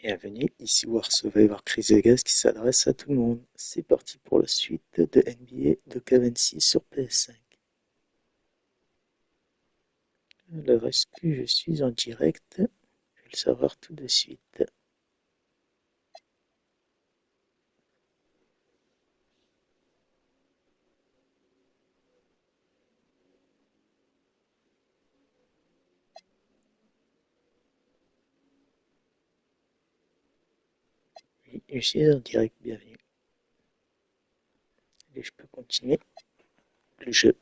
Bienvenue, ici War Survivor Chris Vegas qui s'adresse à tout le monde. C'est parti pour la suite de NBA de K26 sur PS5. Alors, est-ce que je suis en direct? Je vais le savoir tout de suite. Oui, je suis en direct, bienvenue. Et je peux continuer le jeu.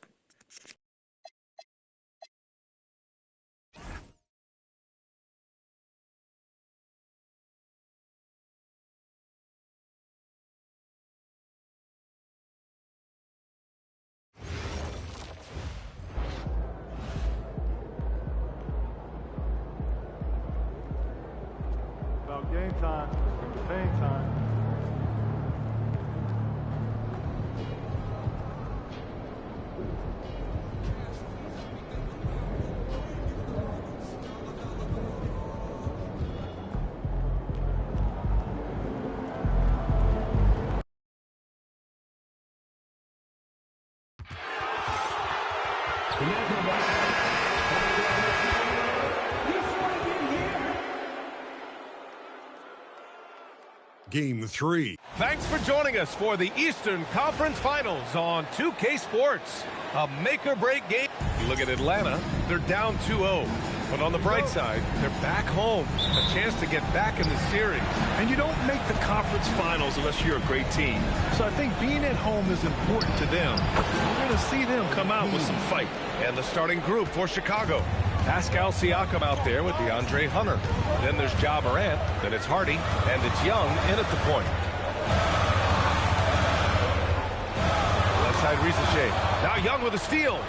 About game time, campaign time. Game 3. Thanks for joining us for the Eastern Conference Finals on 2K Sports. A make-or-break game. You look at Atlanta, they're down 2-0. But on the bright side, they're back home. A chance to get back in the series. And you don't make the conference finals unless you're a great team. So I think being at home is important to them. We're going to see them come out with some fight. And the starting group for Chicago. Pascal Siakam out there with DeAndre Hunter. Then there's Ja Morant, then it's Hardy, and it's Young in at the point. Left side Ricochet. Now Young with a steal.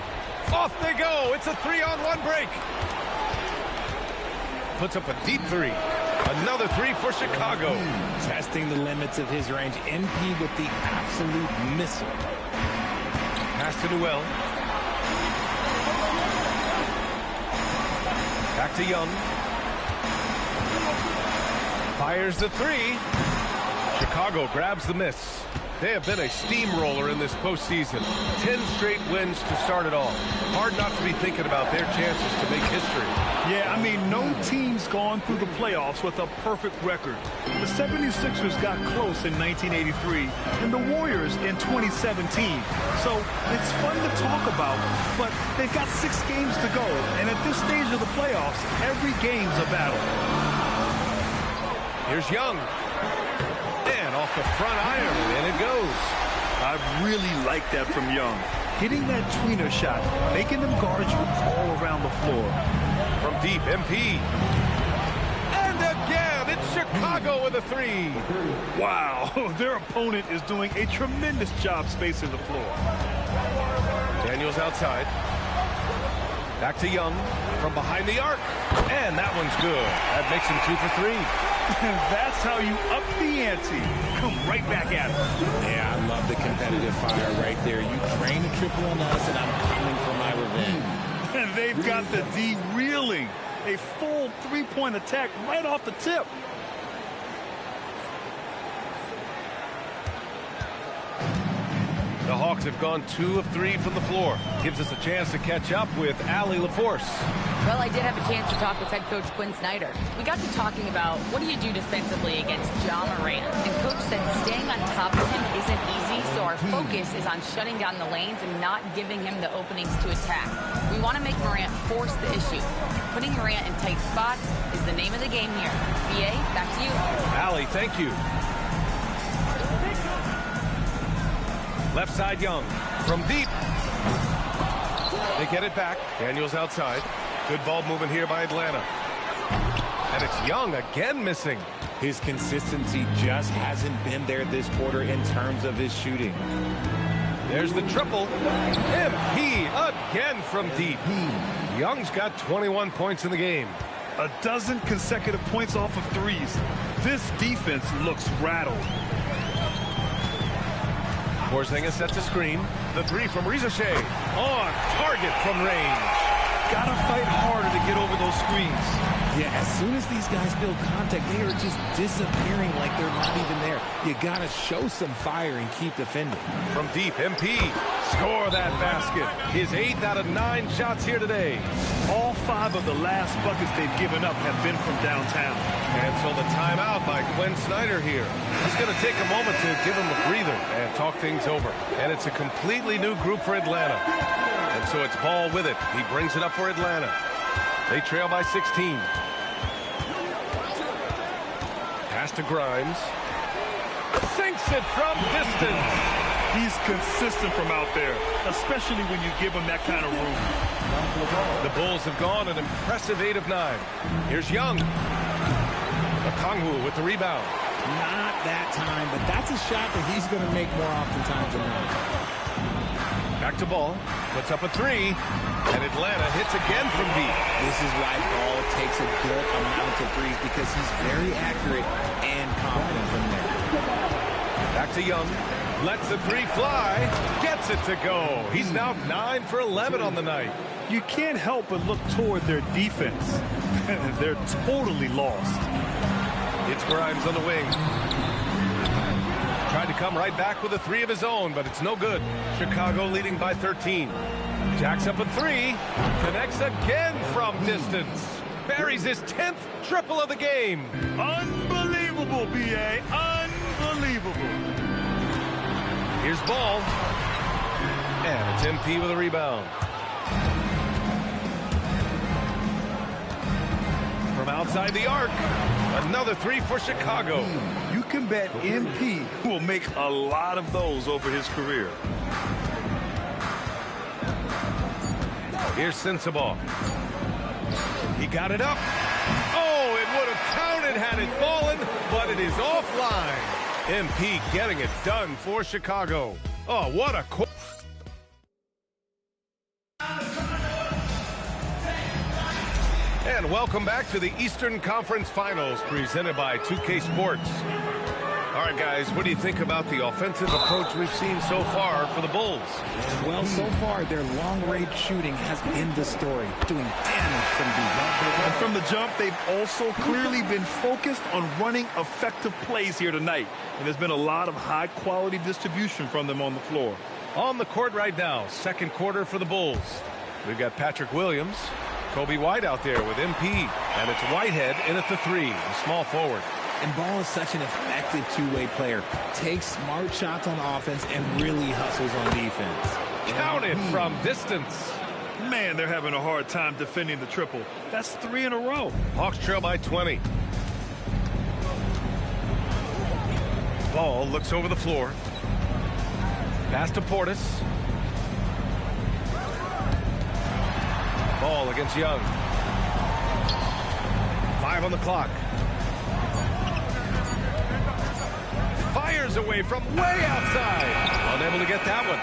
Off they go. It's a 3-on-1 break. Puts up a deep three. Another three for Chicago. Testing the limits of his range. NP with the absolute missile. Pass to Newell. Back to Young. Fires the three. Chicago grabs the miss. They have been a steamroller in this postseason. 10 straight wins to start it all. Hard not to be thinking about their chances to make history. Yeah, I mean, no team's gone through the playoffs with a perfect record. The 76ers got close in 1983 and the Warriors in 2017. So it's fun to talk about, but they've got 6 games to go. And at this stage of the playoffs, every game's a battle. Here's Young. And off the front iron, and it goes. I really like that from Young. Hitting that tweener shot, making them guard you all around the floor. From deep, MP. And again, it's Chicago with a three. Wow, their opponent is doing a tremendous job spacing the floor. Daniels outside. Back to Young from behind the arc. And that one's good. That makes him 2 for 3. That's how you up the ante. Come right back at it. Yeah, I love the competitive fire right there. You drain the triple on us, and I'm coming for my revenge. And they've got the D reeling. A full three-point attack right off the tip. The Hawks have gone 2 of 3 from the floor. Gives us a chance to catch up with Allie LaForce. Well, I did have a chance to talk with head coach Quinn Snyder. We got to talking about what do you do defensively against Ja Morant. And coach said staying on top of him isn't easy, so our focus is on shutting down the lanes and not giving him the openings to attack. We want to make Morant force the issue. Putting Morant in tight spots is the name of the game here. BA, back to you. Allie, thank you. Left side Young from deep. They get it back. Daniels outside. Good ball movement here by Atlanta. And it's Young again missing. His consistency just hasn't been there this quarter in terms of his shooting. There's the triple. MP again from deep. Young's got 21 points in the game. A dozen consecutive points off of threes. This defense looks rattled. Porzingis sets a screen. The three from Ricochet. On target from range. Gotta fight harder to get over those screens. Yeah, as soon as these guys feel contact, they are just disappearing like they're not even there. You got to show some fire and keep defending. From deep, MP score that basket. His 8th out of 9 shots here today. All 5 of the last buckets they've given up have been from downtown. And so the timeout by Quinn Snyder here. He's going to take a moment to give him a breather and talk things over. And it's a completely new group for Atlanta. And so it's Ball with it. He brings it up for Atlanta. They trail by 16. Pass to Grimes. Sinks it from distance. He's consistent from out there, especially when you give him that kind of room. The Bulls have gone an impressive 8 of 9. Here's Young. Okongwu with the rebound. Not that time, but that's a shot that he's going to make more oftentimes than not. Back to Ball. Puts up a 3. And Atlanta hits again from deep. This is why Ball takes a good amount of threes, because he's very accurate and confident from there. Back to Young. Lets the 3 fly. Gets it to go. He's now 9 for 11 on the night. You can't help but look toward their defense. They're totally lost. It's Grimes on the wing. Tried to come right back with a 3 of his own, but it's no good. Chicago leading by 13. Jacks up a 3. Connects again from distance. Buries his 10th triple of the game. Unbelievable, B.A. Unbelievable. Here's Ball. And it's MP with a rebound. From outside the arc. Another 3 for Chicago. You can bet MP will make a lot of those over his career. Here's Sensabaugh. He got it up. Oh, it would have counted had it fallen, but it is offline. MP getting it done for Chicago. Oh, what a... And welcome back to the Eastern Conference Finals presented by 2K Sports. All right, guys, what do you think about the offensive approach we've seen so far for the Bulls? Well, so far, their long-range shooting has been the story, doing damage from deep. And from the jump, they've also clearly been focused on running effective plays here tonight. And there's been a lot of high-quality distribution from them on the floor. On the court right now, second quarter for the Bulls. We've got Patrick Williams, Kobe White out there with MP, and it's Whitehead in at the 3, the small forward. And Ball is such an effective two-way player. Takes smart shots on offense and really hustles on defense. Counted from distance. Man, they're having a hard time defending the triple. That's 3 in a row. Hawks trail by 20. Ball looks over the floor. Pass to Portis. Ball against Young. 5 on the clock. Fires away from way outside. Unable to get that one.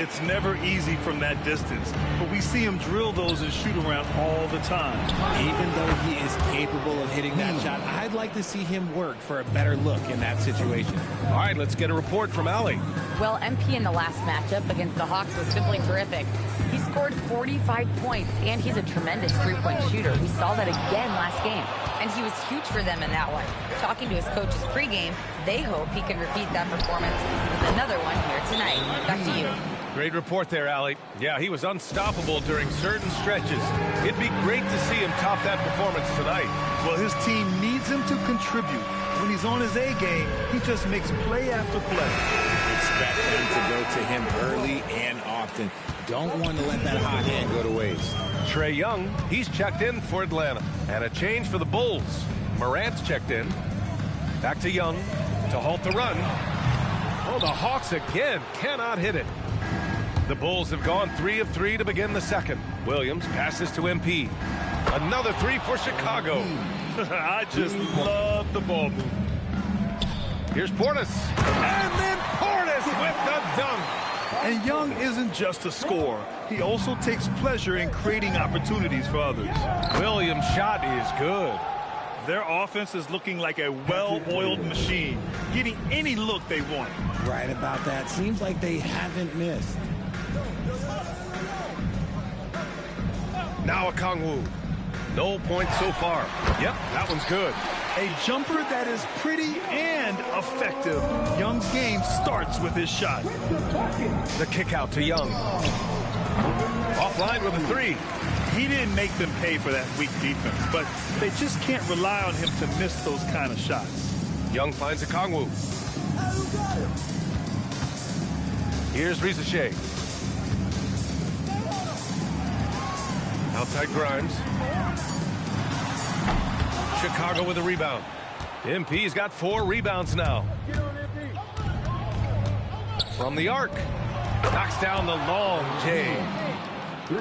It's never easy from that distance, but we see him drill those and shoot around all the time. Even though he is capable of hitting that shot, I'd like to see him work for a better look in that situation. All right, let's get a report from Allie. Well, MP in the last matchup against the Hawks was simply terrific. He scored 45 points, and he's a tremendous three-point shooter. We saw that again last game, and he was huge for them in that one. Talking to his coaches pregame, they hope he can repeat that performance with another one here tonight. Back to you. Great report there, Allie. Yeah, he was unstoppable during certain stretches. It'd be great to see him top that performance tonight. Well, his team needs him to contribute. When he's on his A game, he just makes play after play. Expect them to go to him early and often. Don't want to let that hot hand go to waste. Trae Young, he's checked in for Atlanta. And a change for the Bulls. Morant's checked in. Back to Young to halt the run. Oh, the Hawks again cannot hit it. The Bulls have gone 3 of 3 to begin the second. Williams passes to MP. Another 3 for Chicago. I just love the ball move. Here's Portis. And then Portis with the dunk. And Young isn't just a scorer. He also takes pleasure in creating opportunities for others. Williams' shot is good. Their offense is looking like a well-oiled machine, getting any look they want. Right about that. Seems like they haven't missed. Now Okongwu. No points so far. Yep, that one's good. A jumper that is pretty and effective. Young's game starts with his shot. The kick out to Young. Offline with a three. He didn't make them pay for that weak defense, but they just can't rely on him to miss those kind of shots. Young finds a Kongwu. Here's Rizashay. Outside Grimes. Chicago with a rebound. MP's got 4 rebounds now. From the arc. Knocks down the long J.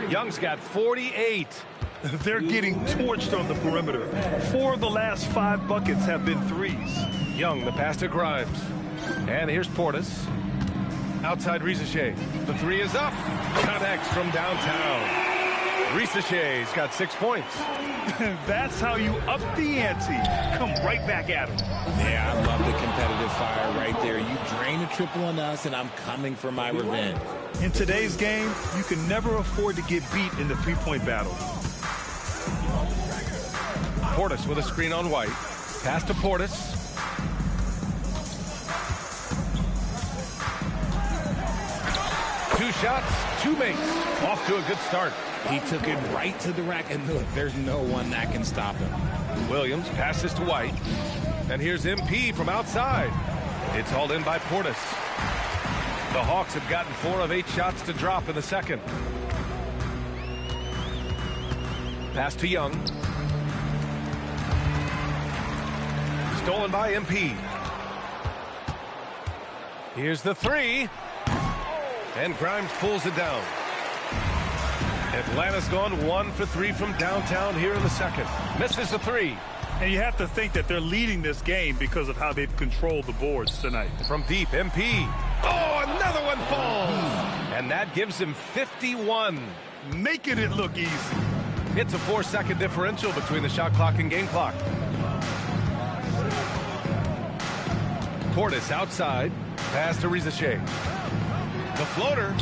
Young's got 48. They're getting torched on the perimeter. 4 of the last 5 buckets have been threes. Young, the pass to Grimes. And here's Portis. Outside Rizashay. The 3 is up. Connects from downtown. Rizashay's got 6 points. That's how you up the ante. Come right back at him. Yeah, I love the competitive fire right there. You drain a triple on us, and I'm coming for my revenge. In today's game, you can never afford to get beat in the three-point battle. Portis with a screen on White. Pass to Portis. Two shots, 2 makes. Off to a good start. He took it right to the rack, and look, there's no one that can stop him. Williams passes to White. And here's MP from outside. It's hauled in by Portis. The Hawks have gotten 4 of 8 shots to drop in the second. Pass to Young. Stolen by MP. Here's the 3. And Grimes pulls it down. Atlanta's gone 1 for 3 from downtown here in the second. Misses the 3. And you have to think that they're leading this game because of how they've controlled the boards tonight. From deep, MP. Oh, another one falls. And that gives him 51. Making it look easy. It's a 4-second differential between the shot clock and game clock. Portis outside. Pass to Rizashay. The floater.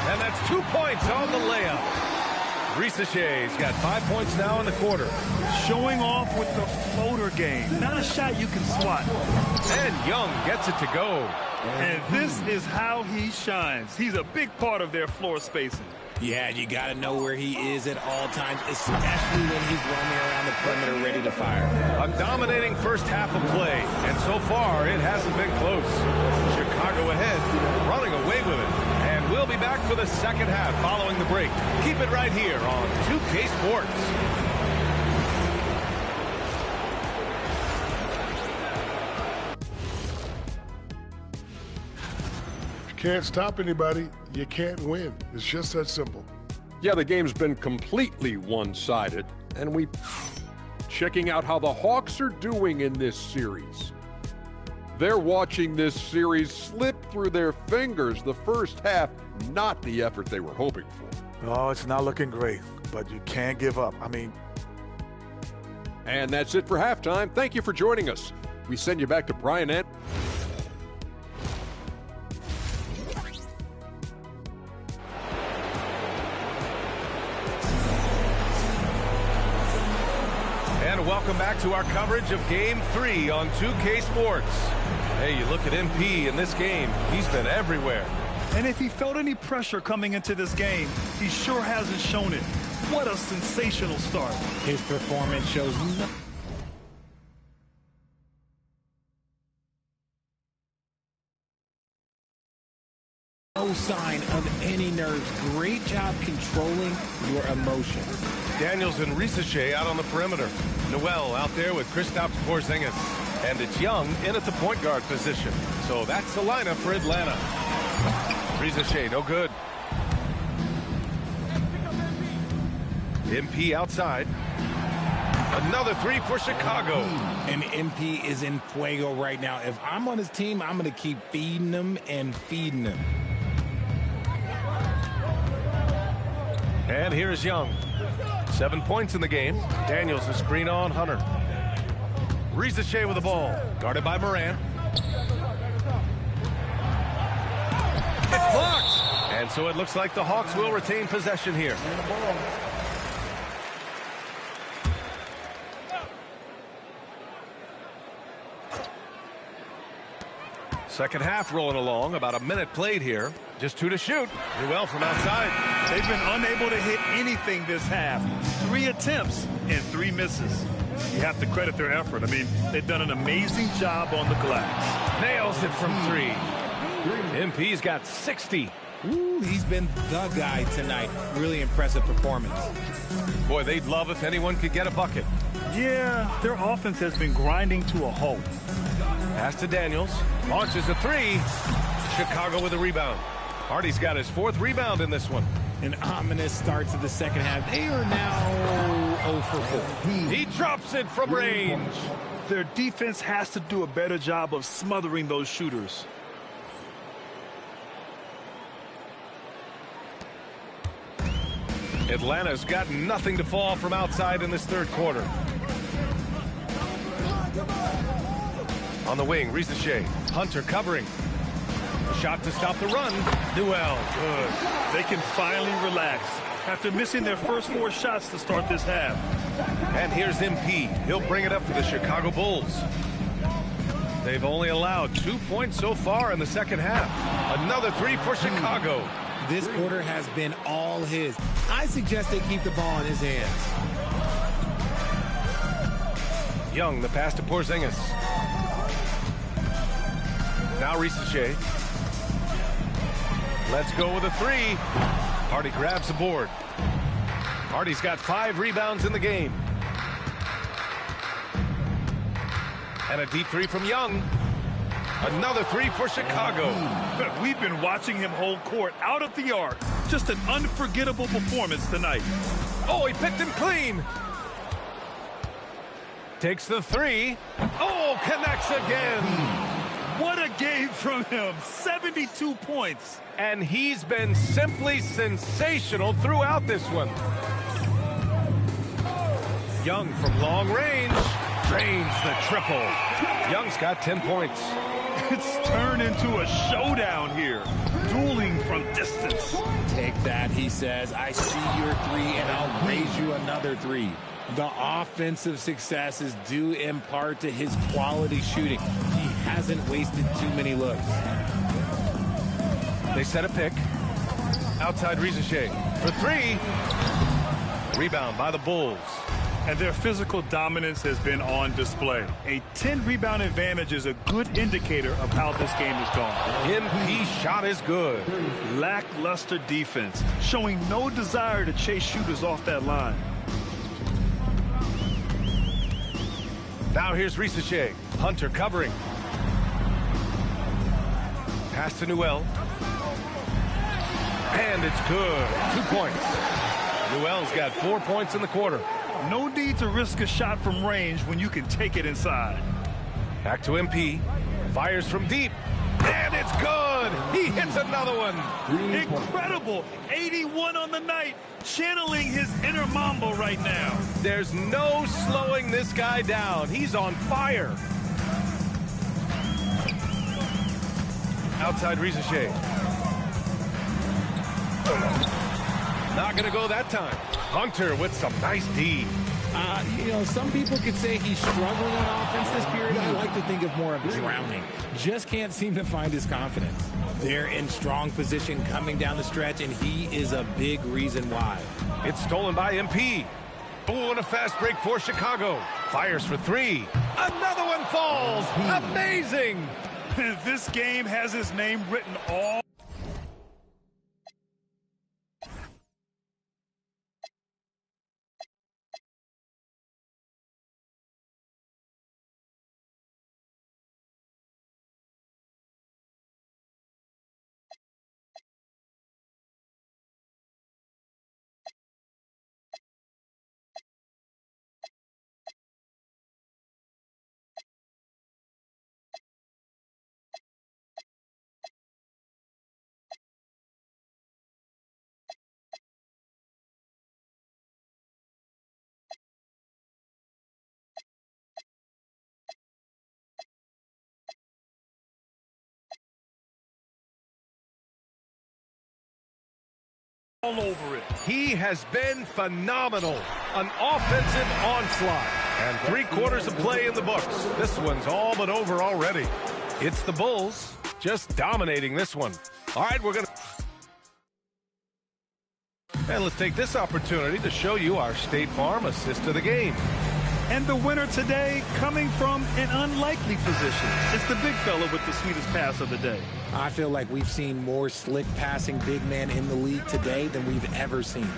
And that's 2 points on the layup. Rizashay's got 5 points now in the quarter. Showing off with the floater game. Not a shot you can swat. And Young gets it to go. And this is how he shines. He's a big part of their floor spacing. Yeah, you got to know where he is at all times, especially when he's roaming around the perimeter ready to fire. A dominating first half of play, and so far it hasn't been close. Chicago ahead, running away with it. And we'll be back for the second half following the break. Keep it right here on 2K Sports. Can't stop anybody, you can't win. It's just that simple. Yeah, the game's been completely one-sided, and we checking out how the Hawks are doing in this series. They're watching this series slip through their fingers. The first half, not the effort they were hoping for. Oh, it's not looking great, but you can't give up. And that's it for halftime. Thank you for joining us. We send you back to Brian and welcome back to our coverage of Game 3 on 2K Sports. Hey, you look at MP in this game, he's been everywhere. And if he felt any pressure coming into this game, he sure hasn't shown it. What a sensational start. His performance shows no sign of any nerves. Great job controlling your emotion. Daniels and Rizashay out on the perimeter. Noel out there with Kristaps Porzingis. And it's Young in at the point guard position. So that's the lineup for Atlanta. Rizashay, no good. MP outside. Another 3 for Chicago. And MP is in fuego right now. If I'm on his team, I'm going to keep feeding him and feeding him. And here's Young. 7 points in the game. Daniels a screen on Hunter. Rizashay with the ball. Guarded by Morant. It's blocked. And so it looks like the Hawks will retain possession here. Second half rolling along, about a minute played here. Just 2 to shoot. Newell from outside. They've been unable to hit anything this half. 3 attempts and 3 misses. You have to credit their effort. I mean, they've done an amazing job on the glass. Nails it from 3. MP's got 60. Ooh, he's been the guy tonight. Really impressive performance. Boy, they'd love if anyone could get a bucket. Yeah, their offense has been grinding to a halt. Pass to Daniels. Launches a 3. Chicago with a rebound. Hardy's got his 4th rebound in this one. An ominous start to the second half. They are now 0 for 4. He drops it from range. Their defense has to do a better job of smothering those shooters. Atlanta's got nothing to fall from outside in this third quarter. On the wing, Ricochet. Hunter covering. A shot to stop the run. Newell, good. They can finally relax after missing their first 4 shots to start this half. And here's MP. He'll bring it up for the Chicago Bulls. They've only allowed 2 points so far in the second half. Another 3 for Chicago. This quarter has been all his. I suggest they keep the ball in his hands. Young, the pass to Porzingis. Now Ricochet. Let's go with a 3. Hardy grabs the board. Hardy's got 5 rebounds in the game. And a deep 3 from Young. Another 3 for Chicago. We've been watching him hold court out of the arc. Just an unforgettable performance tonight. Oh, he picked him clean. Takes the 3. Oh, connects again. What a game from him. 72 points. And he's been simply sensational throughout this one. Young from long range drains the triple. Young's got 10 points. It's turned into a showdown here. Dueling from distance. Take that, he says. I see your 3, and I'll raise you another 3. The offensive success is due in part to his quality shooting. He hasn't wasted too many looks. They set a pick. Outside Ricochet for 3. Rebound by the Bulls. And their physical dominance has been on display. A 10-rebound advantage is a good indicator of how this game has gone. MP shot is good. Lackluster defense, showing no desire to chase shooters off that line. Now here's Ricochet. Hunter covering. Pass to Newell. And it's good. 2 points. Newell's got 4 points in the quarter. No need to risk a shot from range when you can take it inside. Back to MP. Fires from deep. And it's good. He hits another one. Incredible. 81 on the night. Channeling his inner Mambo right now. There's no slowing this guy down. He's on fire. Outside Ricochet. Not going to go that time. Hunter with some nice D. You know, some people could say he's struggling on offense this period. I like to think of more of drowning. Just can't seem to find his confidence. They're in strong position coming down the stretch, and he is a big reason why. It's stolen by MP. Oh, and a fast break for Chicago. Fires for 3. Another one falls. Amazing. This game has his name written all over it. He has been phenomenal. An offensive onslaught. And 3 quarters of play in the books. This one's all but over already. It's the Bulls just dominating this one. All right, we're going to... And let's take this opportunity to show you our State Farm assist of the game. And the winner today coming from an unlikely position. It's the big fella with the sweetest pass of the day. I feel like we've seen more slick passing big men in the league today than we've ever seen.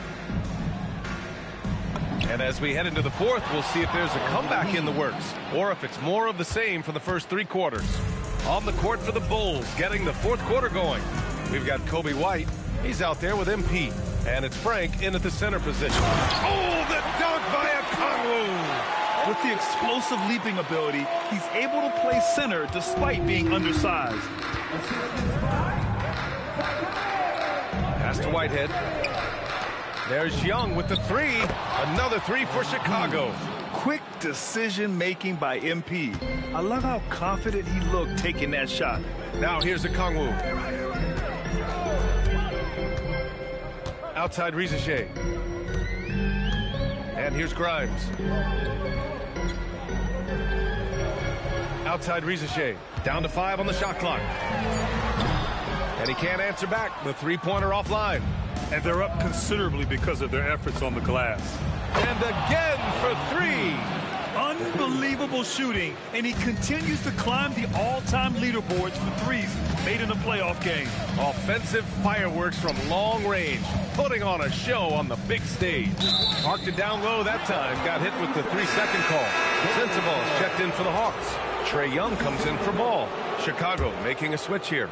And as we head into the fourth, we'll see if there's a comeback in the works or if it's more of the same for the first three quarters. On the court for the Bulls, getting the fourth quarter going. We've got Kobe White. He's out there with MP. And it's Frank in at the center position. Oh, the dunk by Okongwu! With the explosive leaping ability, he's able to play center despite being undersized. Pass to Whitehead. There's Young with the three. Another three for Chicago. Quick decision-making by MP. I love how confident he looked taking that shot. Now here's Okongwu. Outside Rizachet. And here's Grimes. Outside Rizachet. Down to 5 on the shot clock. And he can't answer back. The three-pointer offline. And they're up considerably because of their efforts on the glass. And again for three. Unbelievable shooting, and he continues to climb the all-time leaderboards for threes made in a playoff game. Offensive fireworks from long range, putting on a show on the big stage. Parked it down low that time, got hit with the 3-second call. Sensabaugh checked in for the Hawks. Trae Young comes in for ball. Chicago making a switch here.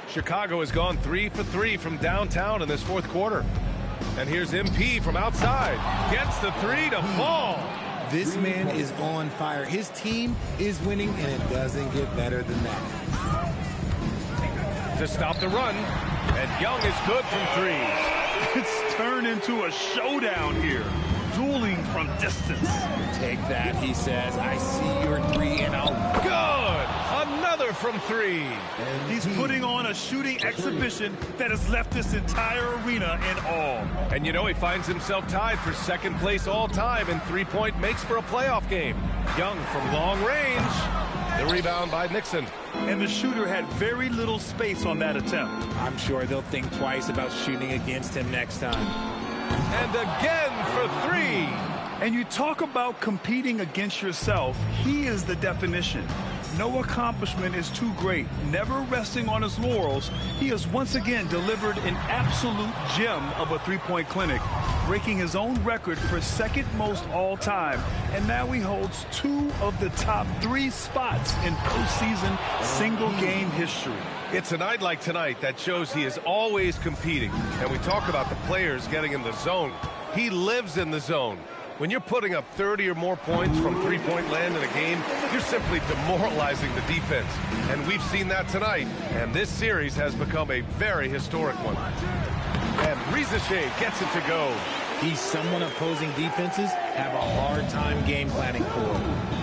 Chicago has gone 3 for 3 from downtown in this fourth quarter. And here's MP from outside. Gets the three to fall. This man is on fire. His team is winning, and it doesn't get better than that. To stop the run, and Young is good from threes. It's turned into a showdown here. Dueling from distance. Take that, he says. I see your three, and I'll... Good! Another from three. He's putting on a shooting exhibition that has left this entire arena in awe. And you know, he finds himself tied for second place all time in three-point makes for a playoff game. Young from long range. The rebound by Nixon. And the shooter had very little space on that attempt. I'm sure they'll think twice about shooting against him next time. And again for three. And you talk about competing against yourself. He is the definition. No accomplishment is too great. Never resting on his laurels, he has once again delivered an absolute gem of a three-point clinic, breaking his own record for second most all time. And now he holds 2 of the top 3 spots in postseason single-game history. It's a night like tonight that shows he is always competing. And we talk about the players getting in the zone. He lives in the zone. When you're putting up 30 or more points from three-point land in a game, you're simply demoralizing the defense. And we've seen that tonight. And this series has become a very historic one. And Rizachet gets it to go. He's someone opposing defenses have a hard time game planning for.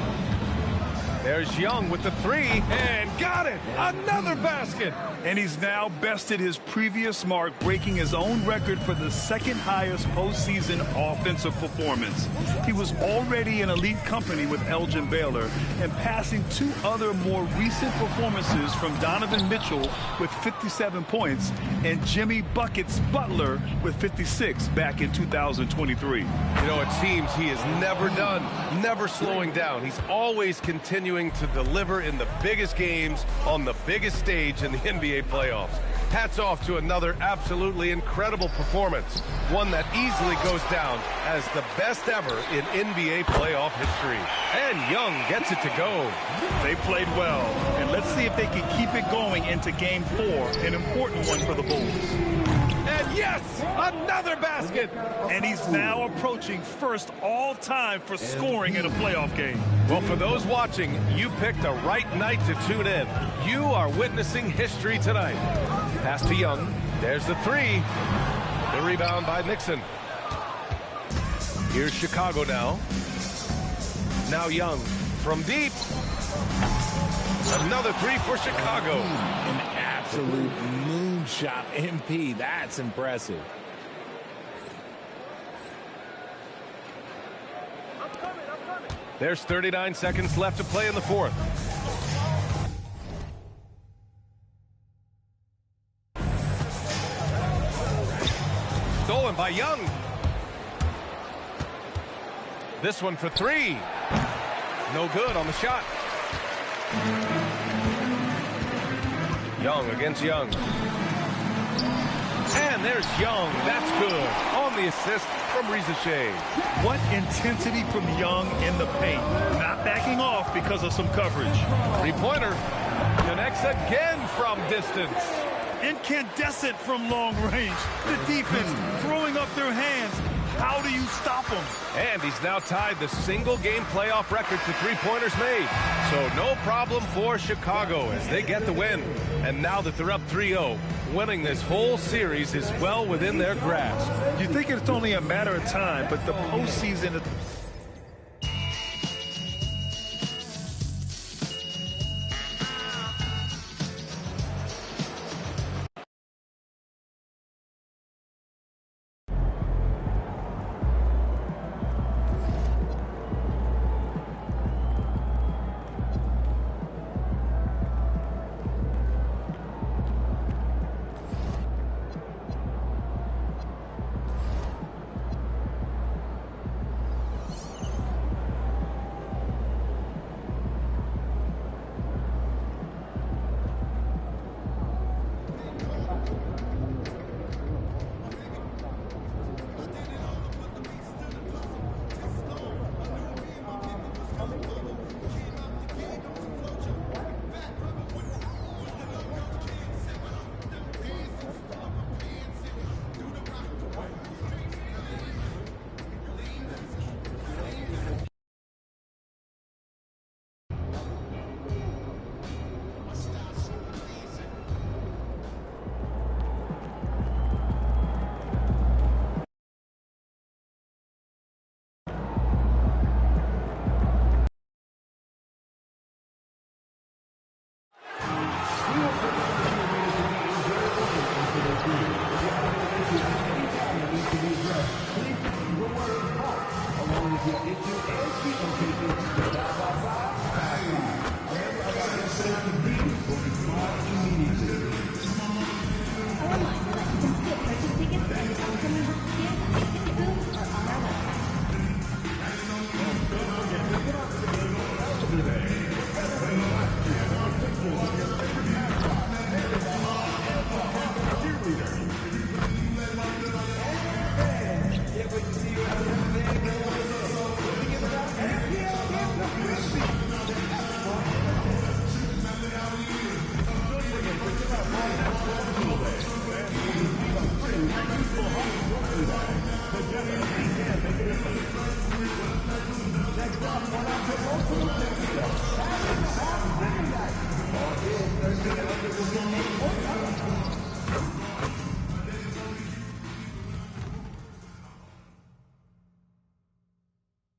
There's Young with the three, and got it! Another basket! And he's now bested his previous mark, breaking his own record for the second highest postseason offensive performance. He was already in elite company with Elgin Baylor and passing 2 other more recent performances from Donovan Mitchell with 57 points and Jimmy Buckets Butler with 56 back in 2023. You know, it seems he is never done, never slowing down. He's always continuing to deliver in the biggest games on the biggest stage in the NBA playoffs. Hats off to another absolutely incredible performance, one that easily goes down as the best ever in NBA playoff history. And Young gets it to go. They played well, and let's see if they can keep it going into Game 4, an important one for the Bulls. And yes, another basket. And he's now approaching first all-time for scoring in a playoff game. Well, for those watching, you picked the right night to tune in. You are witnessing history tonight. Pass to Young. There's the three. The rebound by Nixon. Here's Chicago now. Now Young from deep. Another three for Chicago. An absolute moonshot MP. That's impressive. There's 39 seconds left to play in the fourth. stolen by Young. This one for three. No good on the shot. Young against Young. And there's Young. That's good. On the assist from Rizachet. What intensity from Young in the paint. Not backing off because of some coverage. Three-pointer. Connects again from distance. Incandescent from long range. The defense throwing up their hands. How do you stop them? And he's now tied the single-game playoff record for three-pointers made. So no problem for Chicago as they get the win. And now that they're up 3-0, winning this whole series is well within their grasp. You think it's only a matter of time, but the postseason...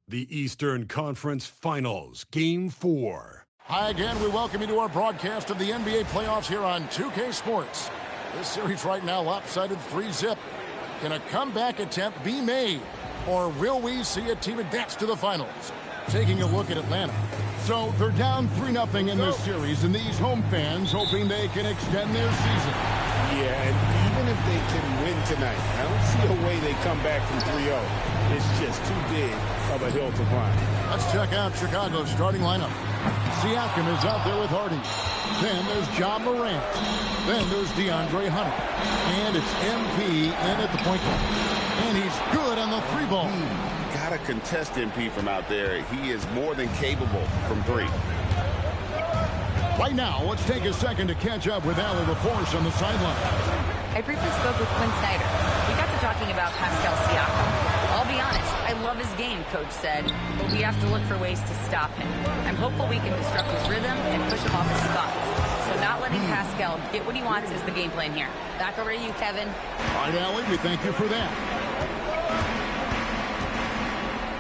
The Eastern Conference Finals, Game 4. Hi again. We welcome you to our broadcast of the NBA playoffs here on 2K Sports. This series right now lopsided 3-zip. Can a comeback attempt be made? Or will we see a team advance to the finals? Taking a look at Atlanta. So they're down 3-0 in this series, and these home fans hoping they can extend their season. Yeah, and even if they can win tonight, I don't see a way they come back from 3-0. It's just too big of a hill to climb. Let's check out Chicago's starting lineup. Siakam is out there with Harden. Then there's Ja Morant. Then there's DeAndre Hunter. And it's MP in at the point guard. And he's good on the three ball. Gotta contest MP from out there. He is more than capable from three. Right now, let's take a second to catch up with Allie LaForce on the sideline. I briefly spoke with Quinn Snyder. We got to talking about Pascal Siakam. I'll be honest, I love his game, Coach said, but we have to look for ways to stop him. I'm hopeful we can disrupt his rhythm and push him off his spots. So not letting Pascal get what he wants is the game plan here. Back over to you, Kevin. All right, Allie, we thank you for that.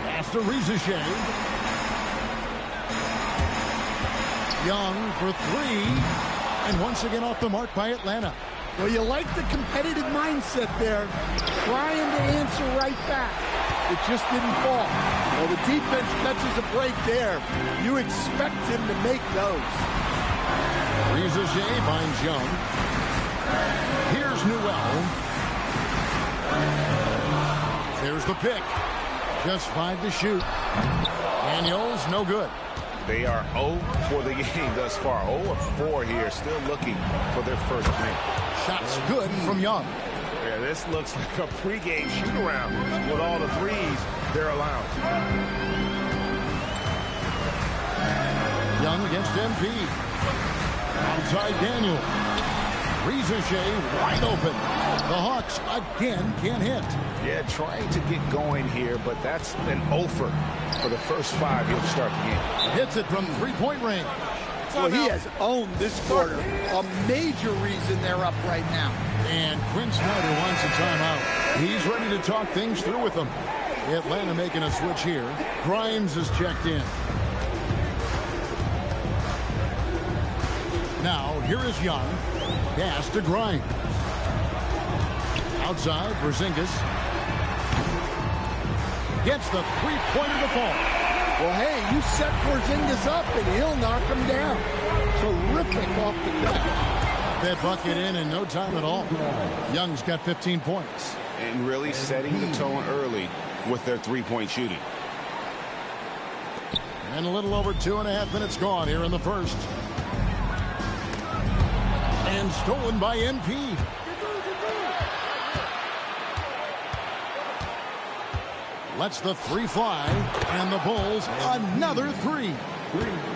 Pass to Rizachet. Young for three. And once again off the mark by Atlanta. Well, you like the competitive mindset there, trying to answer right back. It just didn't fall. Well, the defense catches a break there. You expect him to make those. Rizachet finds Young. Here's Newell. the pick. Just 5 to shoot. Daniels, no good. They are 0 for the game thus far. 0 of 4 here, still looking for their first win. Shots good from Young. Yeah, this looks like a pregame shoot-around with all the threes they're allowing. Young against MP. Outside Daniel. Rizachet wide open. The Hawks again can't hit. Yeah, trying to get going here, but that's an offer for the first 5 here to start the game. Hits it from three-point range. Well, he has owned this quarter. A major reason they're up right now. And Quinn Snyder wants a timeout. He's ready to talk things through with them. Atlanta making a switch here. Grimes is checked in. Now, here is Young. Pass to Grimes. Outside, Porzingis. Gets the three-pointer to fall. Well, hey, you set Porzingis up and he'll knock him down. Terrific off the cut. That bucket in no time at all. Young's got 15 points. And really setting the tone early with their three-point shooting. And a little over 2.5 minutes gone here in the first. And stolen by MP. Lets the three fly. And the Bulls, another three.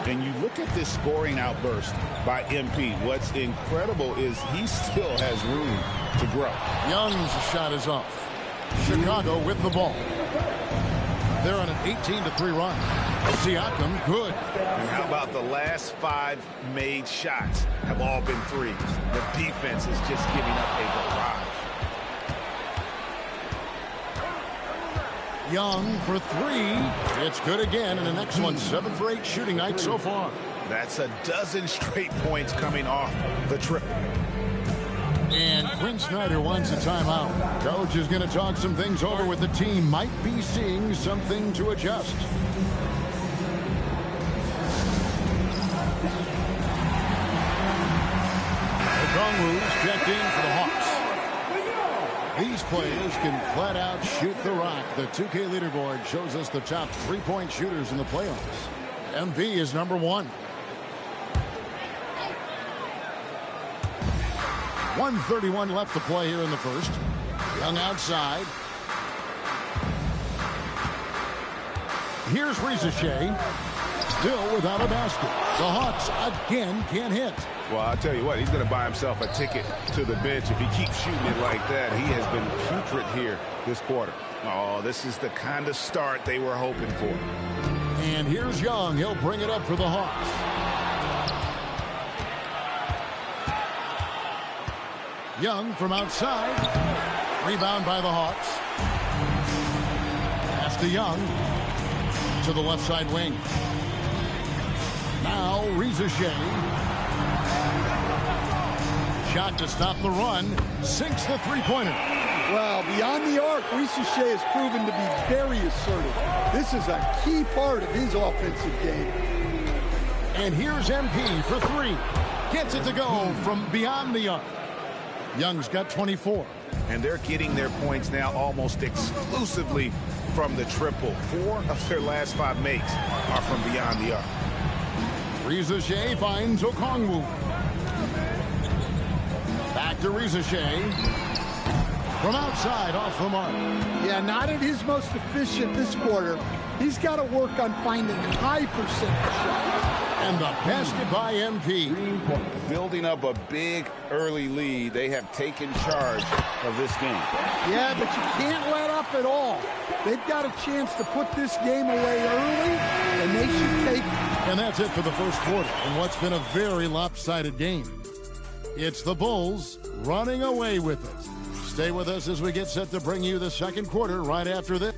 And you look at this scoring outburst by MP. What's incredible is he still has room to grow. Young's shot is off. Chicago with the ball. They're on an 18-3 run. Siakam, good. And how about the last 5 made shots have all been threes? The defense is just giving up a barrage. Young for 3. It's good again, and the next one 7 for 8 shooting night so far. That's a dozen straight points coming off the triple. And Quinn Snyder wants a timeout. Coach is going to talk some things over with the team. Might be seeing something to adjust. Okongwu's checked in for the Hawks. These players can flat out shoot the rock. The 2K leaderboard shows us the top 3-point shooters in the playoffs. MV is number 1. 1:31 left to play here in the first. Young outside. Here's Rizachet. Still without a basket. The Hawks again can't hit. Well, I'll tell you what, he's going to buy himself a ticket to the bench if he keeps shooting it like that. He has been putrid here this quarter. Oh, this is the kind of start they were hoping for. And here's Young. He'll bring it up for the Hawks. Young from outside. Rebound by the Hawks. Pass to Young. To the left side wing. Now Rizachet. Shot to stop the run. Sinks the three-pointer. Well, beyond the arc, Rizachet has proven to be very assertive. This is a key part of his offensive game. And here's MP for 3. Gets it to go from beyond the arc. Young's got 24. And they're getting their points now almost exclusively from the triple. 4 of their last 5 makes are from beyond the arc. Rizachet finds Okongwu. Back to Rizachet. From outside, off the mark. Yeah, not at his most efficient this quarter. He's got to work on finding high percentage shots. And the basket by MP. Building up a big early lead. They have taken charge of this game. Yeah, but you can't let up at all. They've got a chance to put this game away early, and they should take it. And that's it for the first quarter in what's been a very lopsided game. It's the Bulls running away with it. Stay with us as we get set to bring you the second quarter right after this.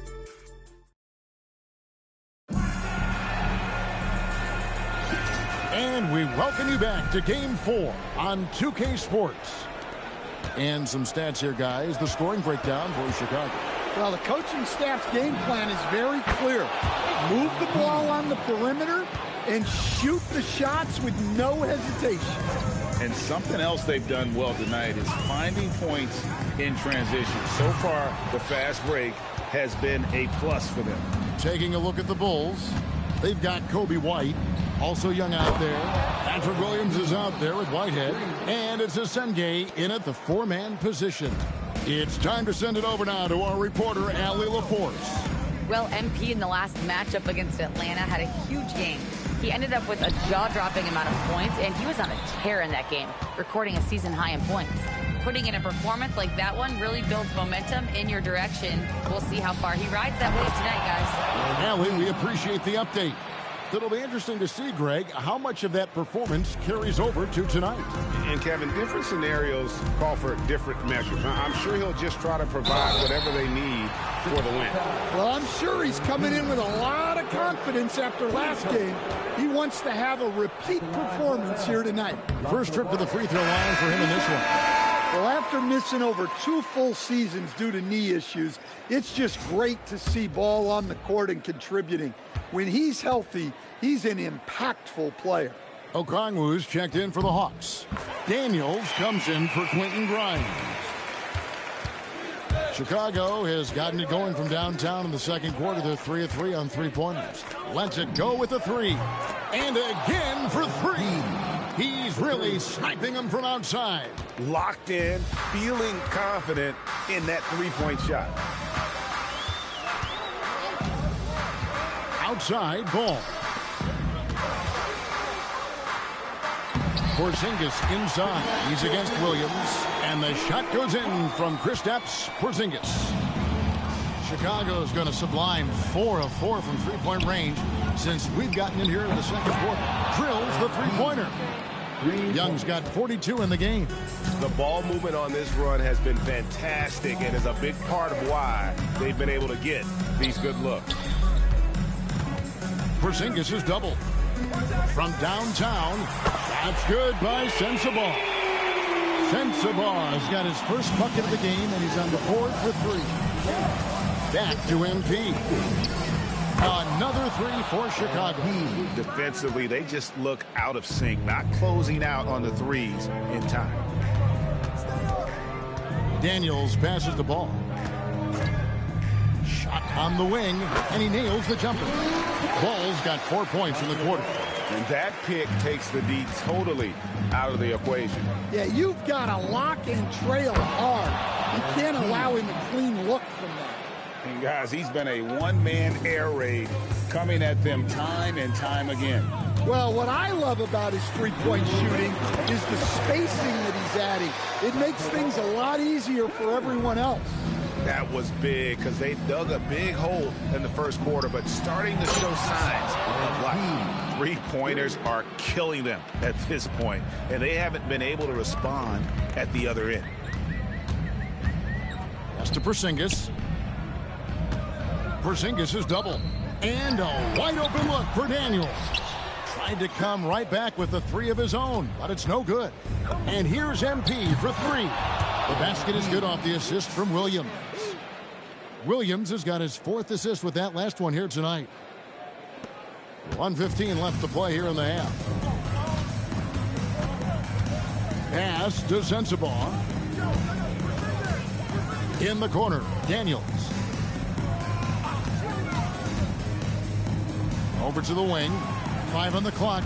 And we welcome you back to Game 4 on 2K Sports. And some stats here, guys. The scoring breakdown for Chicago. Well, the coaching staff's game plan is very clear. Move the ball on the perimeter and shoot the shots with no hesitation. And something else they've done well tonight is finding points in transition. So far, the fast break has been a plus for them. Taking a look at the Bulls, they've got Kobe White, also young out there. Patrick Williams is out there with Whitehead. And it's Asenge in at the four-man position. It's time to send it over now to our reporter, Allie LaForce. Well, MP in the last matchup against Atlanta had a huge game. He ended up with a jaw-dropping amount of points, and he was on a tear in that game, recording a season high in points. Putting in a performance like that one really builds momentum in your direction. We'll see how far he rides that wave tonight, guys. Allie, we appreciate the update. It'll be interesting to see, Greg, how much of that performance carries over to tonight. And, Kevin, different scenarios call for different measures. I'm sure he'll just try to provide whatever they need for the win. Well, I'm sure he's coming in with a lot of confidence after last game. He wants to have a repeat performance here tonight. First trip to the free throw line for him in this one. Well, after missing over 2 full seasons due to knee issues, it's just great to see Ball on the court and contributing. When he's healthy, he's an impactful player. Okongwu's checked in for the Hawks. Daniels comes in for Quentin Grimes. Chicago has gotten it going from downtown in the second quarter. They're 3 of 3 on three-pointers. Lets it go with the three. And again for three. He's really sniping them from outside. Locked in, feeling confident in that three-point shot. Outside ball. Porzingis inside. He's against Williams. And the shot goes in from Kristaps Porzingis. Chicago's going to sublime 4 of 4 from three-point range since we've gotten in here in the second quarter. Drills the three-pointer. Young's got 42 in the game. The ball movement on this run has been fantastic and is a big part of why they've been able to get these good looks. Porzingis is double. From downtown, that's good by Sensabaugh. Sensabaugh has got his first bucket of the game, and he's on the board for three. Back to MP. Another three for Chicago. Defensively, they just look out of sync, not closing out on the threes in time. Daniels passes the ball. Shot on the wing, and he nails the jumper. Ball's got 4 points in the quarter. And that pick takes the D totally out of the equation. Yeah, you've got to lock and trail hard. You can't allow him a clean look from that. And guys, he's been a one-man air raid coming at them time and time again. Well, what I love about his three-point shooting is the spacing that he's adding. It makes things a lot easier for everyone else. That was big because they dug a big hole in the first quarter, but starting to show signs of life. Three-pointers are killing them at this point, and they haven't been able to respond at the other end. That's to Porzingis. Porzingis is double. And a wide-open look for Daniels. Tried to come right back with the three of his own, but it's no good. And here's MP for three. The basket is good off the assist from Williams. Williams has got his 4th assist with that last one here tonight. 1:15 left to play here in the half. Pass to Sensabaugh. In the corner, Daniels. Over to the wing. 5 on the clock.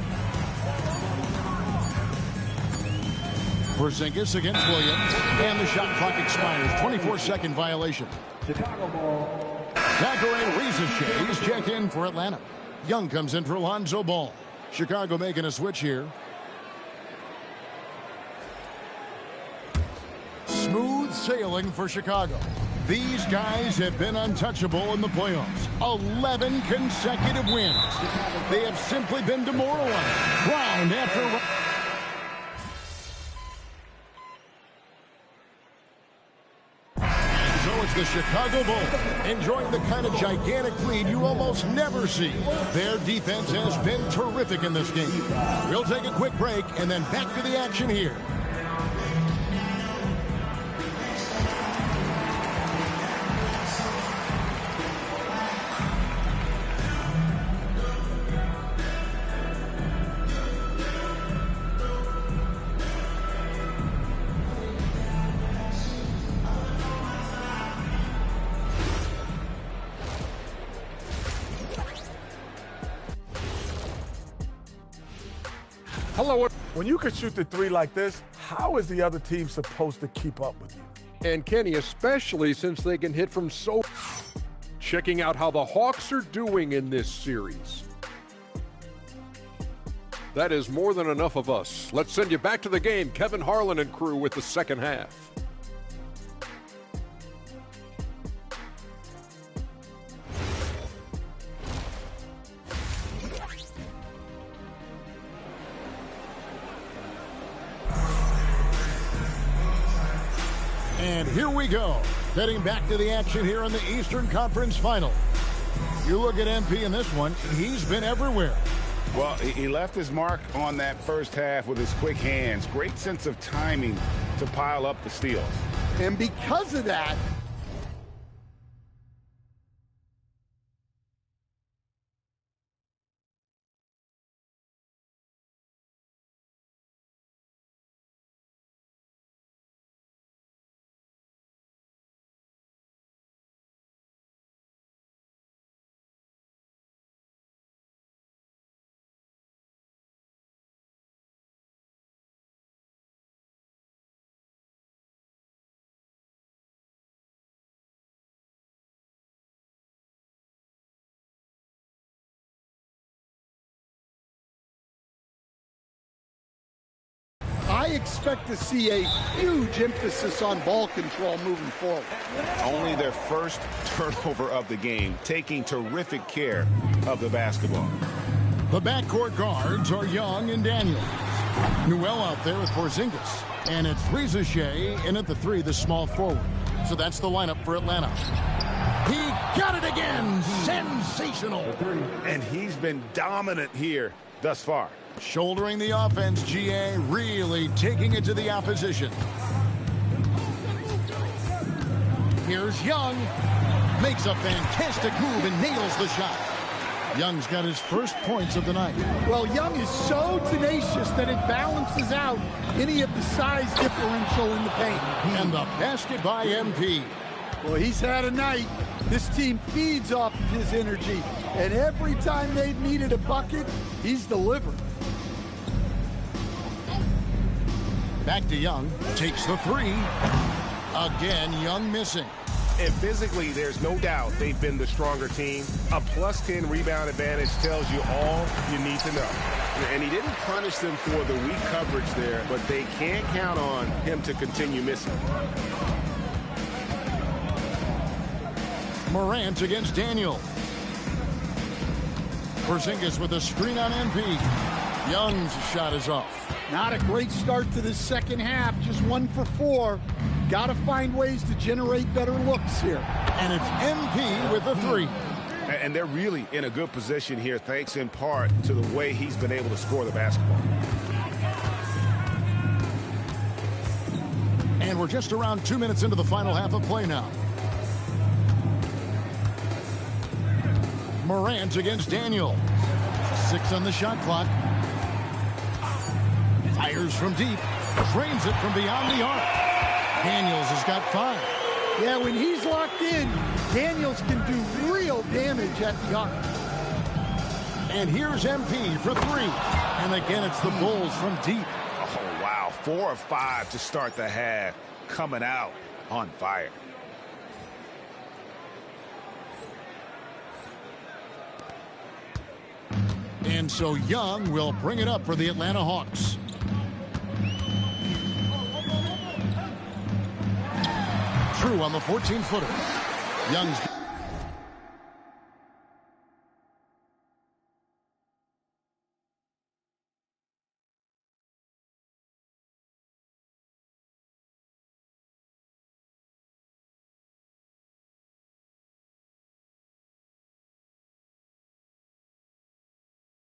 Porzingis against Williams. And the shot clock expires. 24-second violation. Zachary Rizachet is checked in for Atlanta. Young comes in for Lonzo Ball. Chicago making a switch here. Smooth sailing for Chicago. These guys have been untouchable in the playoffs. 11 consecutive wins. They have simply been demoralized. Round after round. So it's the Chicago Bulls enjoying the kind of gigantic lead you almost never see. Their defense has been terrific in this game. We'll take a quick break and then back to the action here. Hello. When you can shoot the three like this, how is the other team supposed to keep up with you? And Kenny, especially since they can hit from so... Checking out how the Hawks are doing in this series. That is more than enough of us. Let's send you back to the game. Kevin Harlan and crew with the second half. And here we go. Heading back to the action here in the Eastern Conference Final. You look at MP in this one, he's been everywhere. Well, he left his mark on that first half with his quick hands. Great sense of timing to pile up the steals. And because of that, I expect to see a huge emphasis on ball control moving forward. Only their first turnover of the game, taking terrific care of the basketball. The backcourt guards are Young and Daniels. Newell out there with Porzingis. And it's Rizachet in at the three, the small forward. So that's the lineup for Atlanta. He got it again. Sensational. And he's been dominant here thus far. Shouldering the offense, GA really taking it to the opposition. Here's Young. Makes a fantastic move and nails the shot. Young's got his first points of the night. Well, Young is so tenacious that it balances out any of the size differential in the paint. And the basket by MP. Well, he's had a night. This team feeds off of his energy. And every time they've needed a bucket, he's delivered. Back to Young. Takes the three. Again, Young missing. And physically, there's no doubt they've been the stronger team. A plus 10 rebound advantage tells you all you need to know. And he didn't punish them for the weak coverage there, but they can't count on him to continue missing. Morant against Daniel. Porzingis with a screen on MP. Young's shot is off. Not a great start to the second half, just 1 for 4. Got to find ways to generate better looks here. And it's MP with a three. And they're really in a good position here, thanks in part to the way he's been able to score the basketball. And we're just around 2 minutes into the final half of play now. Morant against Daniel. 6 on the shot clock. Fires from deep. Drains it from beyond the arc. Daniels has got 5. Yeah, when he's locked in, Daniels can do real damage at the arc. And here's MP for 3. And again, it's the Bulls from deep. Oh, wow. 4 of 5 to start the half. Coming out on fire. And so Young will bring it up for the Atlanta Hawks. True on the 14-footer. Young's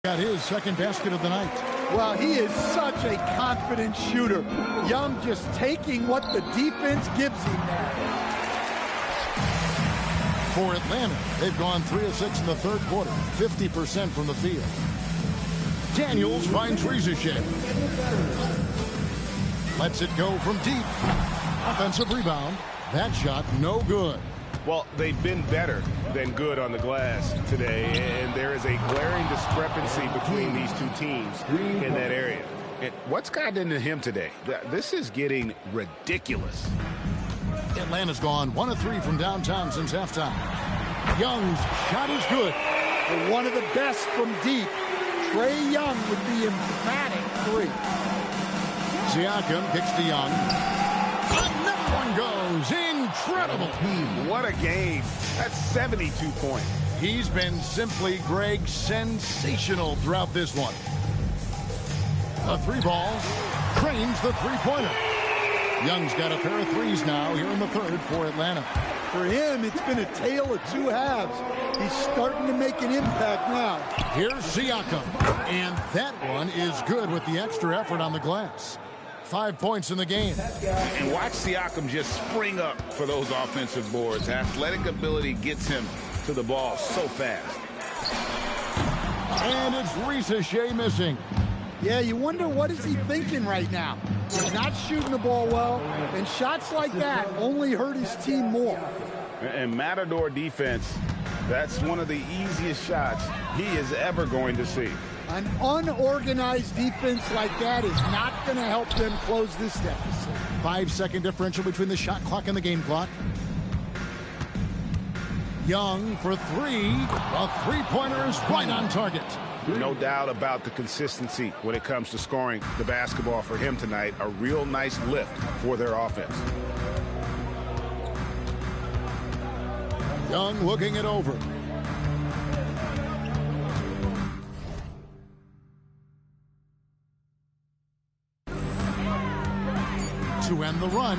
got his second basket of the night. Well, he is such a confident shooter. Young just taking what the defense gives him there. For Atlanta, they've gone 3 of 6 in the third quarter, 50% from the field. Daniels finds Rizachet. Lets it go from deep. Offensive rebound. That shot no good. Well, they've been better than good on the glass today, and there is a glaring discrepancy between these two teams in that area. And what's gotten into him today? This is getting ridiculous. Atlanta's gone 1 of 3 from downtown since halftime. Young's shot is good. And one of the best from deep. Trae Young with the emphatic 3. Siakam kicks to Young. Another one goes. Incredible. What a game. That's 72 points. He's been simply, Greg, sensational throughout this one. A 3-ball. Cranes the 3-pointer. Young's got a pair of 3s now here in the third for Atlanta. For him, it's been a tale of 2 halves. He's starting to make an impact now. Here's Siakam. And that one is good with the extra effort on the glass. 5 points in the game. And watch Siakam just spring up for those offensive boards. Athletic ability gets him to the ball so fast. And it's Ricochet missing. Yeah, you wonder what is he thinking right now. He's not shooting the ball well, and shots like that only hurt his team more. And Matador defense, that's one of the easiest shots he is ever going to see. An unorganized defense like that is not going to help them close this deficit. 5-second differential between the shot clock and the game clock. Young for 3. A 3-pointer is right on target. No doubt about the consistency when it comes to scoring the basketball for him tonight. A real nice lift for their offense. Young looking it over. To end the run.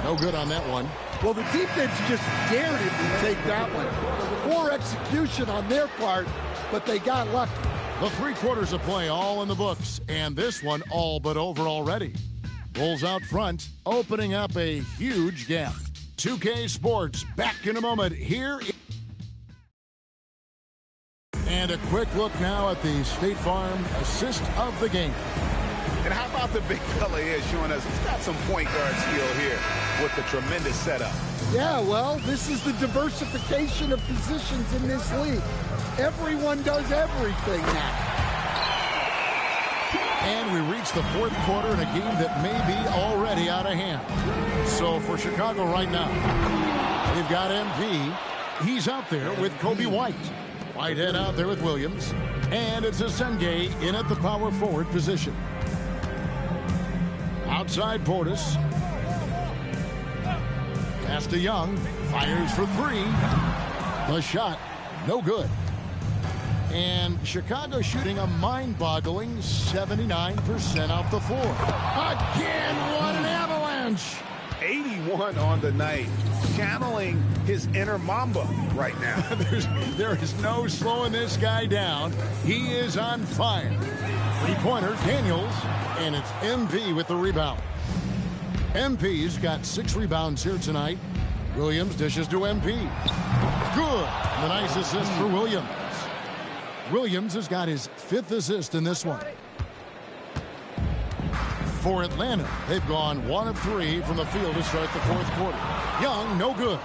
No good on that one. Well, the defense just dared him to take that one. Poor execution on their part, but they got lucky. The 3 quarters of play all in the books, and this one all but over already. Bulls out front, opening up a huge gap. 2K Sports back in a moment here. And a quick look now at the State Farm assist of the game. And how about the big fella here showing us he's got some point guard skill here with the tremendous setup. Yeah, well, this is the diversification of positions in this league. Everyone does everything now. And we reach the 4th quarter in a game that may be already out of hand. So for Chicago right now, they've got MP. He's out there with Kobe White. Whitehead out there with Williams. And it's Asenge in at the power forward position. Outside Portis. Pass to Young. Fires for 3. The shot, no good. And Chicago shooting a mind-boggling 79% off the floor. Again, what an avalanche! 81 on the night, channeling his inner Mamba right now. There is no slowing this guy down. He is on fire. 3-pointer, Daniels, and it's MP with the rebound. MP's got 6 rebounds here tonight. Williams dishes to MP. Good. And the nice assist for Williams. Williams has got his 5th assist in this one. For Atlanta, they've gone 1 of 3 from the field to start the 4th quarter. Young, no good.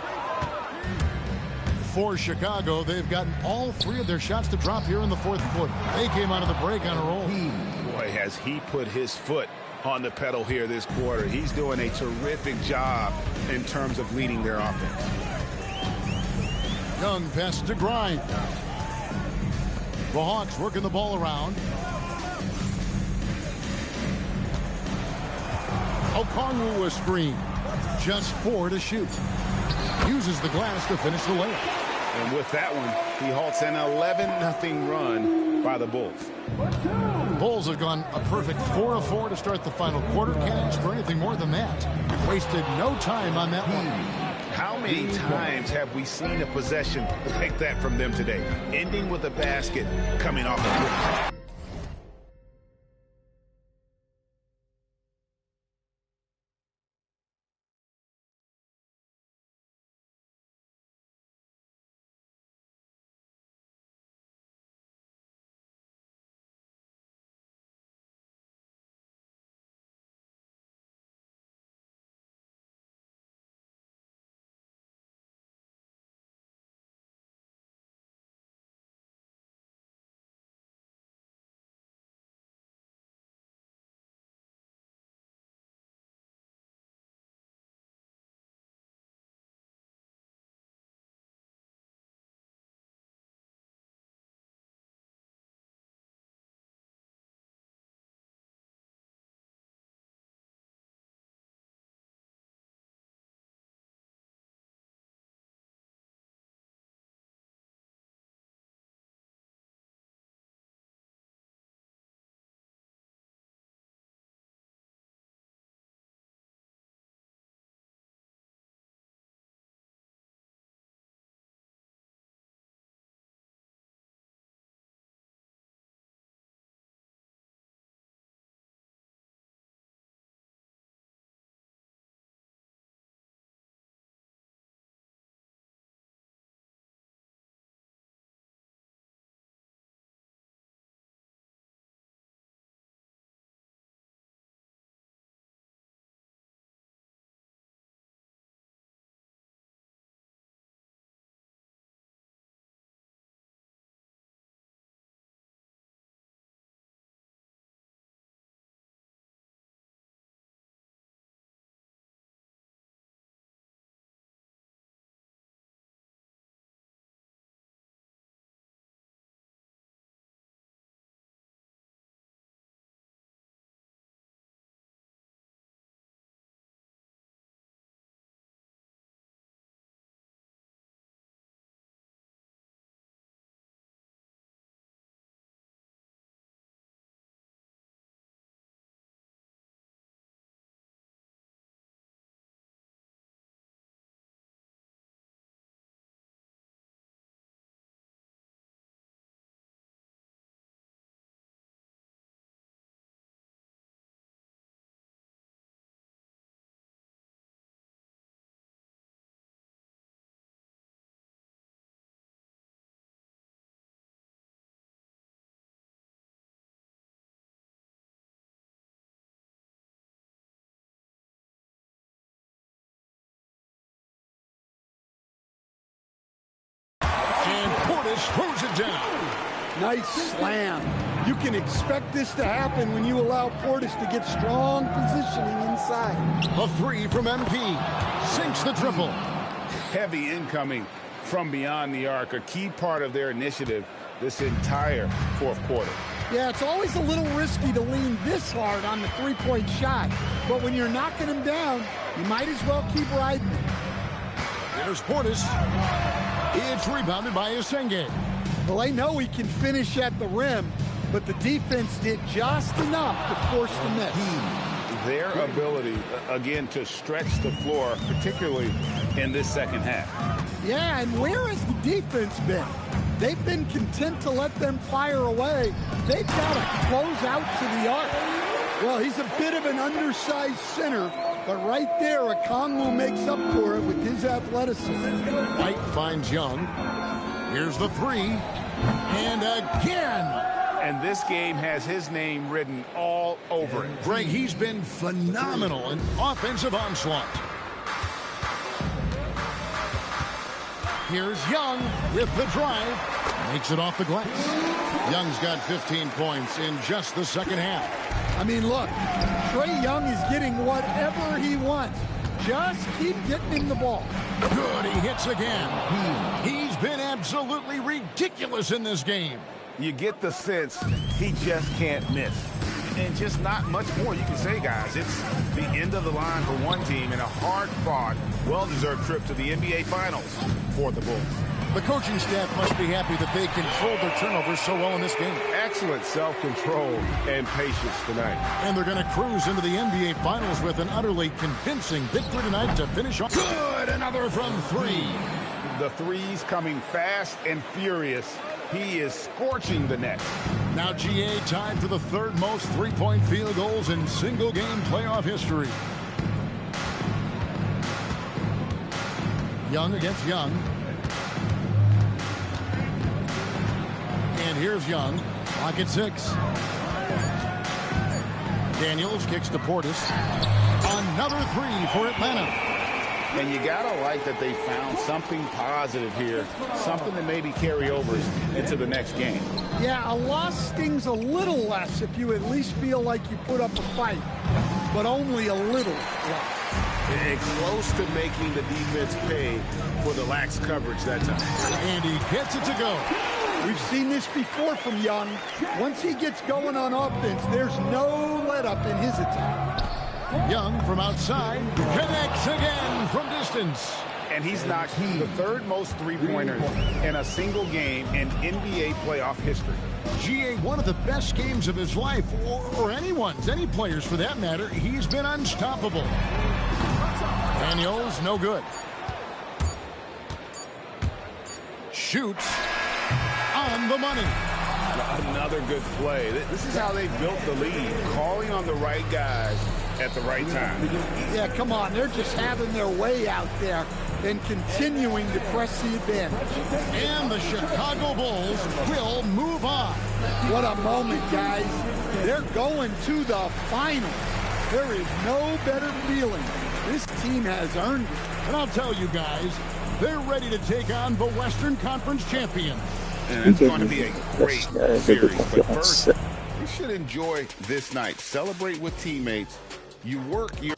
For Chicago, they've gotten all 3 of their shots to drop here in the 4th quarter. They came out of the break on a roll. Boy, has he put his foot on the pedal here this quarter. He's doing a terrific job in terms of leading their offense. Young pass to Grimes. The Hawks working the ball around. Okongwu a screen. Just 4 to shoot. Uses the glass to finish the layup. And with that one, he halts an 11-0 run by the Bulls. Bulls have gone a perfect 4 of 4 to start the final quarter. Can't ask for anything more than that. Wasted no time on that one. How many times have we seen a possession like that from them today? Ending with a basket coming off the court. Portis throws it down. Nice slam. You can expect this to happen when you allow Portis to get strong positioning inside. A three from MP. Sinks the triple. Heavy incoming from beyond the arc, a key part of their initiative this entire fourth quarter. Yeah, it's always a little risky to lean this hard on the three-point shot. But when you're knocking him down, you might as well keep riding it. There's Portis. It's rebounded by Esenge. Well, they know he can finish at the rim, but the defense did just enough to force the miss. Their ability, again, to stretch the floor, particularly in this second half. Yeah, and where has the defense been? They've been content to let them fire away. They've got to close out to the arc. Well, he's a bit of an undersized center, but right there, Okongwu makes up for it with his athleticism. White finds Young. Here's the three. And again. And this game has his name written all over it. Greg, he's been phenomenal in offensive onslaught. Here's Young with the drive. Makes it off the glass. Young's got 15 points in just the second half. I mean, look, Trae Young is getting whatever he wants. Just keep getting him the ball. Good, he hits again. He's been absolutely ridiculous in this game. You get the sense he just can't miss. And just not much more you can say, guys. It's the end of the line for one team and a hard-fought, well-deserved trip to the NBA Finals for the Bulls. The coaching staff must be happy that they controlled their turnovers so well in this game. Excellent self-control and patience tonight. And they're going to cruise into the NBA Finals with an utterly convincing victory tonight to finish off. Good, another from three. The threes coming fast and furious. He is scorching the net. Now GA tied for the third most three-point field goals in single-game playoff history. Young against Young. And here's Young. Lock at 6. Daniels kicks to Portis. Another three for Atlanta. And you gotta like that they found something positive here, something that maybe carry overs into the next game. Yeah, a loss stings a little less if you at least feel like you put up a fight, but only a little less. And close to making the defense pay for the lax coverage that time. And he gets it to go. We've seen this before from Young. Once he gets going on offense, there's no let-up in his attack. Young from outside connects again from distance. And he's knocked the third most three-pointers in a single game in NBA playoff history. GA, one of the best games of his life, or anyone's, any players for that matter. He's been unstoppable. Daniels, no good. Shoots on the money. Another good play. This is how they built the lead, calling on the right guys at the right time. Yeah, come on. They're just having their way out there and continuing to press the advantage. And the Chicago Bulls will move on. What a moment, guys. They're going to the finals. There is no better feeling. This team has earned it. And I'll tell you guys, they're ready to take on the Western Conference champions. And it's going to be a great series. But first, you should enjoy this night. Celebrate with teammates. You work your...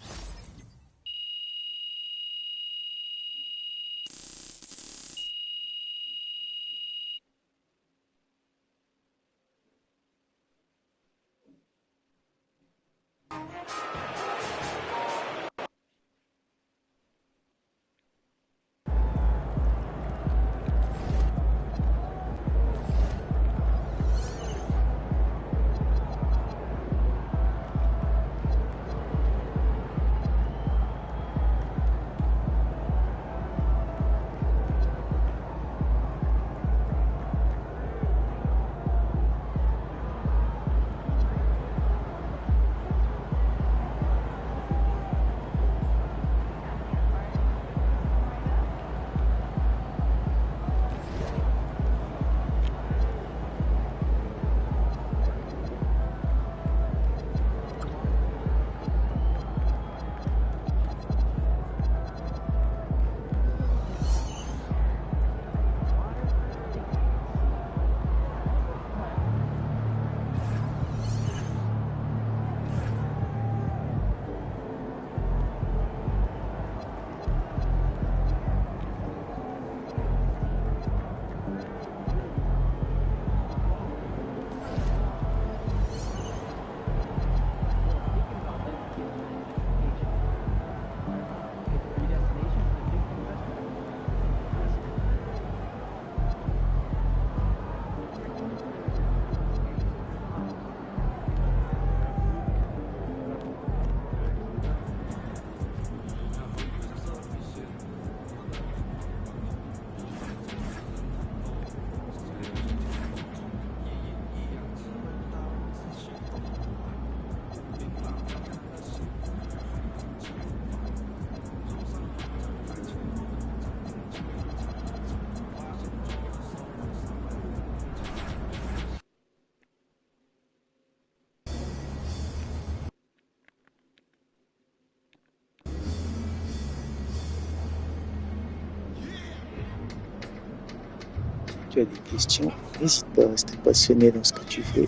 tu as des questions, n'hésite pas à rester passionné dans ce que tu fais.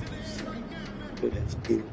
De la vidéo.